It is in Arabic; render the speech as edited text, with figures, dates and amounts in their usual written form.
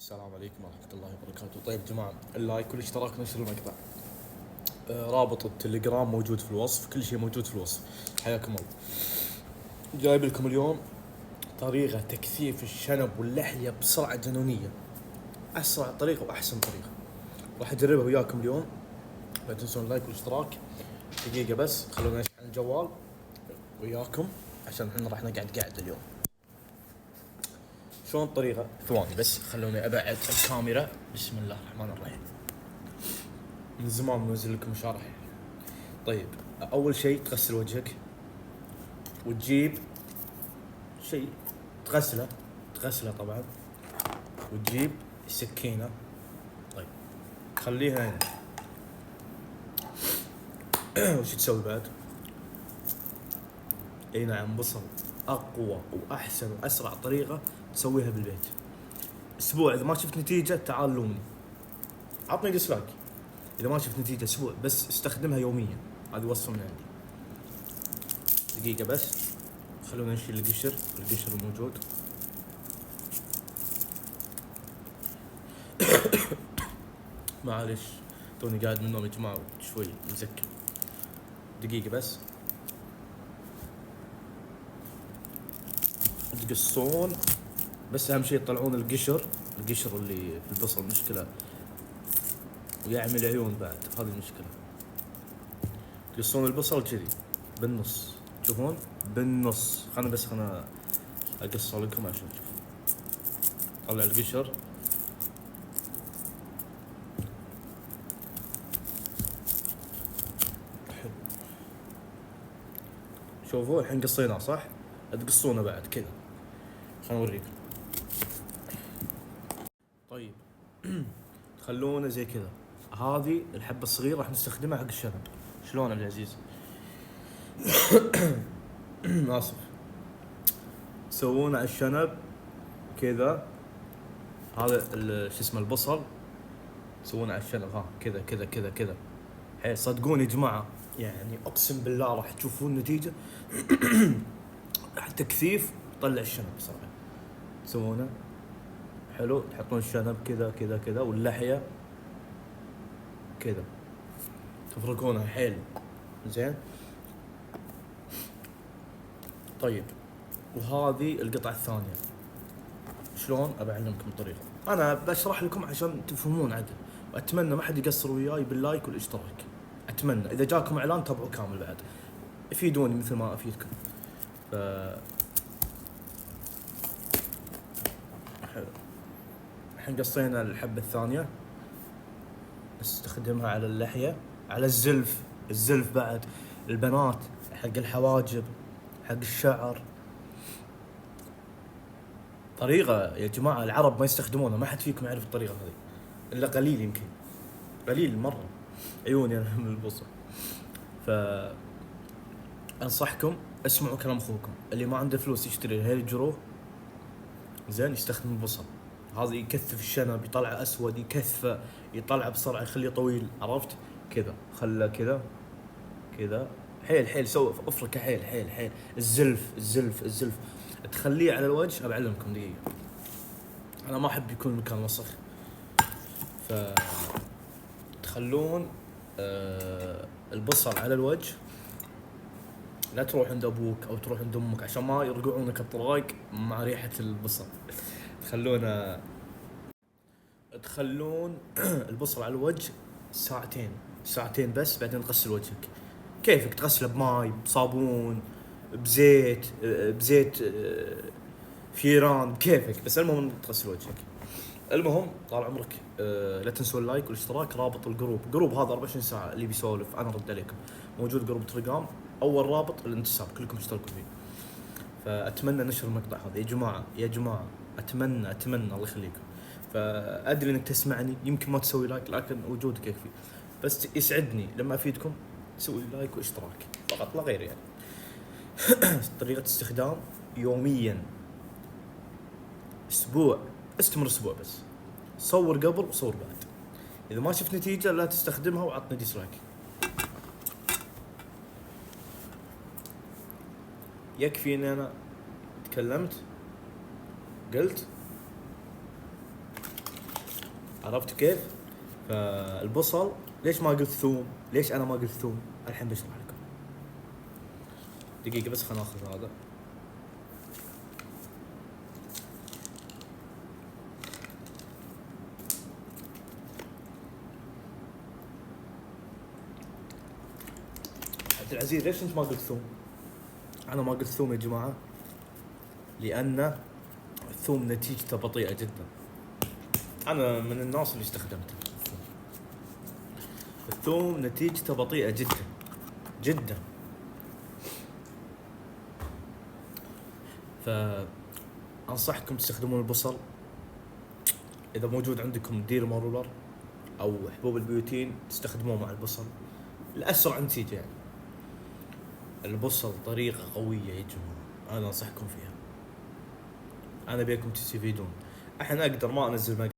السلام عليكم ورحمة الله وبركاته. طيب جماعة، اللايك والاشتراك ونشر المقطع. رابط التليجرام موجود في الوصف، كل شيء موجود في الوصف. حياكم الله. جايب لكم اليوم طريقة تكثيف الشنب واللحية بسرعة جنونية، أسرع طريقة وأحسن طريقة. راح أجربها وياكم اليوم. لا تنسون اللايك والاشتراك. دقيقة بس خلونا نشحن الجوال وياكم عشان احنا راح نقعد قاعد اليوم. شلون الطريقة؟ ثواني بس خلوني أبعد الكاميرا. بسم الله الرحمن الرحيم. من زمان منزل لكم شرح. طيب اول شيء تغسل وجهك وتجيب شيء تغسله طبعا، وتجيب السكينة. طيب خليها هنا. وش تسوي بعد؟ اي نعم، بصل. اقوى واحسن واسرع طريقة تسويها بالبيت. اسبوع اذا ما شفت نتيجة تعال لومني، عطني ديسلايك. اذا ما شفت نتيجة اسبوع، بس استخدمها يوميا. هذه وصفة من عندي. دقيقة بس خلونا نشيل القشر الموجود. معلش توني قاعد من النوم يا جماعة، شوي مزكر. دقيقة بس. تقصون، بس أهم شيء تطلعون القشر اللي في البصل، مشكلة ويعمل عيون بعد، هذه المشكلة. تقصون البصل كذي بالنص، تشوفون بالنص. خلنا أقصه لكم عشان تشوفون. طلع القشر. شوفوا الحين قصيناه صح؟ تقصونه بعد كذا. خلنا نوريكم. طيب خلونا زي كذا. هذه الحبة الصغيرة راح نستخدمها حق الشنب. شلون عبد العزيز؟ آسف. سوونا على الشنب كذا. هذا شو اسمه البصل، سوونا على الشنب ها كذا كذا كذا كذا. حي صدقوني يا جماعة، يعني أقسم بالله راح تشوفون نتيجة. تكثيف طلع الشنب بصراحة. تسوونه حلو، تحطون الشنب كذا كذا كذا، واللحية كذا تفركونها حيل زين. طيب وهذه القطعة الثانية شلون؟ أبى أعلمكم الطريقة. أنا بشرح لكم عشان تفهمون عدل، وأتمنى ما حد يقصر وياي باللايك والاشتراك. أتمنى إذا جاكم إعلان تابعوا كامل بعد، افيدوني مثل ما أفيدكم. حلو. الحين قصينا الحبة الثانية، نستخدمها على اللحية، على الزلف بعد، البنات، حق الحواجب، حق الشعر. طريقة يا جماعة العرب ما يستخدمونها، ما حد فيكم يعرف الطريقة هذه إلا قليل، يمكن قليل مرة. عيوني أنا من البصل. أنصحكم اسمعوا كلام أخوكم. اللي ما عنده فلوس يشتري الهيل جرو زين، يستخدم البصل. هذا يكثف الشنب، يطلع أسود، يكثفه، يطلع بسرعة، يخليه طويل. عرفت كذا؟ خله كذا حيل سوي افركه حيل. الزلف تخليه على الوجه. أبعلمكم دقيقة، أنا ما أحب يكون المكان وسخ. تخلون البصل على الوجه. لا تروح عند أبوك أو تروح عند أمك عشان ما يرقعونك الطراق مع ريحة البصل. تخلون البصل على الوجه ساعتين بس، بعدين تغسل وجهك. كيفك تغسله بماي، بصابون، بزيت فيران، بكيفك، بس المهم تغسل وجهك. المهم طال عمرك، لا تنسوا اللايك والاشتراك. رابط جروب هذا 24 ساعة، اللي بيسولف أنا رد عليكم. موجود جروب تليجرام، أول رابط الانتساب، كلكم اشتركوا فيه. فأتمنى نشر المقطع هذا يا جماعة. أتمنى الله يخليكم. فأدري إنك تسمعني، يمكن ما تسوي لايك، لكن وجودك يكفي. بس يسعدني لما أفيدكم سوي لايك واشتراك فقط لا غير يعني. طريقة استخدام يوميا، أسبوع، استمر أسبوع بس. صور قبل وصور بعد. إذا ما شفت نتيجة لا تستخدمها وعطني ديسلايك. يكفي إن أنا تكلمت قلت عرفت كيف؟ فالبصل، ليش ما قلت ثوم؟ ليش انا ما قلت ثوم؟ الحين بشرح لكم. دقيقة بس، خلنا ناخذ هذا. عبد العزيز ليش انت ما قلت ثوم؟ انا ما قلت ثوم يا جماعة لان الثوم نتيجته بطيئة جدا. انا من الناس اللي استخدمته. الثوم نتيجته بطيئة جدا جدا. فأنصحكم تستخدمون البصل. إذا موجود عندكم دير مارولر أو حبوب البيوتين تستخدموه مع البصل لأسرع نتيجة يعني. البصل طريقة قوية يا جماعة، أنا أنصحكم فيها. أنا بيكم تستفيدون. الحين أقدر ما أنزل